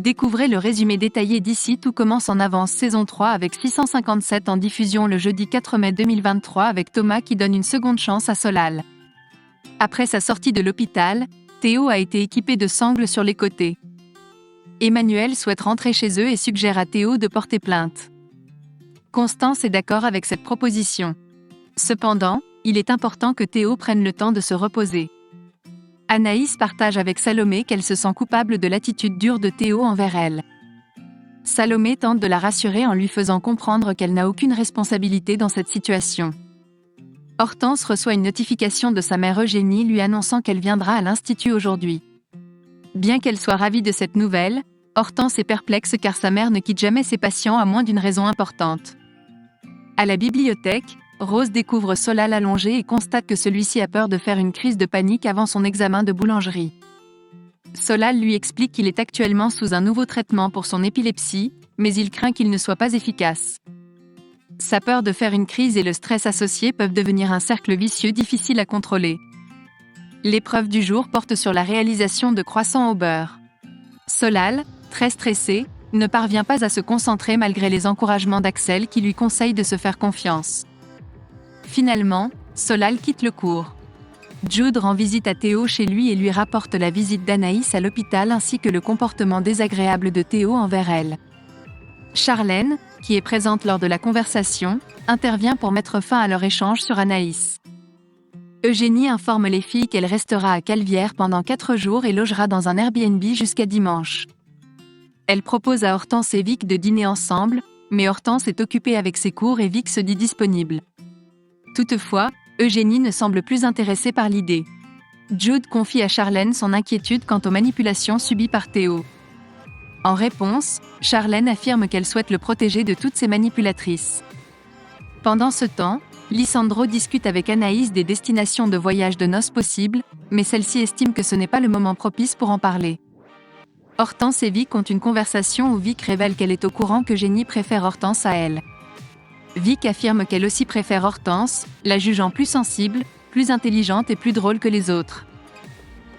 Découvrez le résumé détaillé d'ici. Tout commence en avance saison 3 avec 657 en diffusion le jeudi 4 mai 2023 avec Thomas qui donne une seconde chance à Solal. Après sa sortie de l'hôpital, Théo a été équipé de sangles sur les côtés. Emmanuel souhaite rentrer chez eux et suggère à Théo de porter plainte. Constance est d'accord avec cette proposition. Cependant, il est important que Théo prenne le temps de se reposer. Anaïs partage avec Salomé qu'elle se sent coupable de l'attitude dure de Théo envers elle. Salomé tente de la rassurer en lui faisant comprendre qu'elle n'a aucune responsabilité dans cette situation. Hortense reçoit une notification de sa mère Eugénie lui annonçant qu'elle viendra à l'institut aujourd'hui. Bien qu'elle soit ravie de cette nouvelle, Hortense est perplexe car sa mère ne quitte jamais ses patients à moins d'une raison importante. À la bibliothèque, Rose découvre Solal allongé et constate que celui-ci a peur de faire une crise de panique avant son examen de boulangerie. Solal lui explique qu'il est actuellement sous un nouveau traitement pour son épilepsie, mais il craint qu'il ne soit pas efficace. Sa peur de faire une crise et le stress associé peuvent devenir un cercle vicieux difficile à contrôler. L'épreuve du jour porte sur la réalisation de croissants au beurre. Solal, très stressé, ne parvient pas à se concentrer malgré les encouragements d'Axel qui lui conseille de se faire confiance. Finalement, Solal quitte le cours. Jude rend visite à Théo chez lui et lui rapporte la visite d'Anaïs à l'hôpital ainsi que le comportement désagréable de Théo envers elle. Charlène, qui est présente lors de la conversation, intervient pour mettre fin à leur échange sur Anaïs. Eugénie informe les filles qu'elle restera à Calvière pendant 4 jours et logera dans un Airbnb jusqu'à dimanche. Elle propose à Hortense et Vic de dîner ensemble, mais Hortense est occupée avec ses cours et Vic se dit disponible. Toutefois, Eugénie ne semble plus intéressée par l'idée. Jude confie à Charlène son inquiétude quant aux manipulations subies par Théo. En réponse, Charlène affirme qu'elle souhaite le protéger de toutes ces manipulatrices. Pendant ce temps, Lisandro discute avec Anaïs des destinations de voyage de noces possibles, mais celle-ci estime que ce n'est pas le moment propice pour en parler. Hortense et Vic ont une conversation où Vic révèle qu'elle est au courant qu'Eugénie préfère Hortense à elle. Vic affirme qu'elle aussi préfère Hortense, la jugeant plus sensible, plus intelligente et plus drôle que les autres.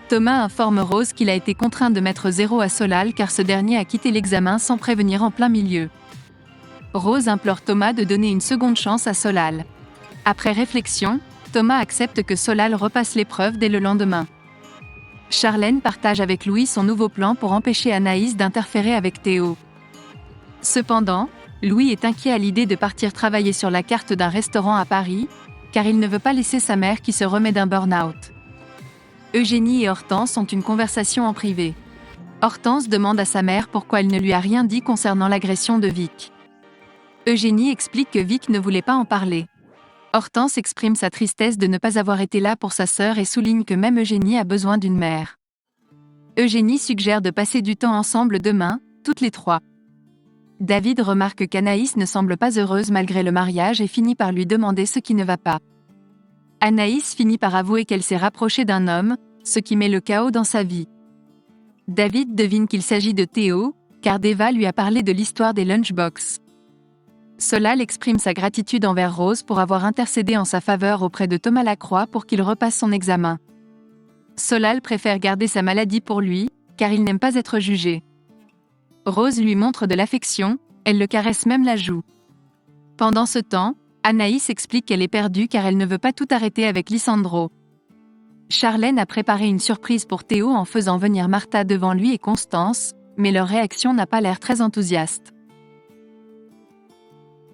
Thomas informe Rose qu'il a été contraint de mettre 0 à Solal car ce dernier a quitté l'examen sans prévenir en plein milieu. Rose implore Thomas de donner une seconde chance à Solal. Après réflexion, Thomas accepte que Solal repasse l'épreuve dès le lendemain. Charlène partage avec Louis son nouveau plan pour empêcher Anaïs d'interférer avec Théo. Cependant, Louis est inquiet à l'idée de partir travailler sur la carte d'un restaurant à Paris, car il ne veut pas laisser sa mère qui se remet d'un burn-out. Eugénie et Hortense ont une conversation en privé. Hortense demande à sa mère pourquoi elle ne lui a rien dit concernant l'agression de Vic. Eugénie explique que Vic ne voulait pas en parler. Hortense exprime sa tristesse de ne pas avoir été là pour sa sœur et souligne que même Eugénie a besoin d'une mère. Eugénie suggère de passer du temps ensemble demain, toutes les 3. David remarque qu'Anaïs ne semble pas heureuse malgré le mariage et finit par lui demander ce qui ne va pas. Anaïs finit par avouer qu'elle s'est rapprochée d'un homme, ce qui met le chaos dans sa vie. David devine qu'il s'agit de Théo, car Deva lui a parlé de l'histoire des lunchbox. Solal exprime sa gratitude envers Rose pour avoir intercédé en sa faveur auprès de Thomas Lacroix pour qu'il repasse son examen. Solal préfère garder sa maladie pour lui, car il n'aime pas être jugé. Rose lui montre de l'affection, elle le caresse même la joue. Pendant ce temps, Anaïs explique qu'elle est perdue car elle ne veut pas tout arrêter avec Lisandro. Charlène a préparé une surprise pour Théo en faisant venir Martha devant lui et Constance, mais leur réaction n'a pas l'air très enthousiaste.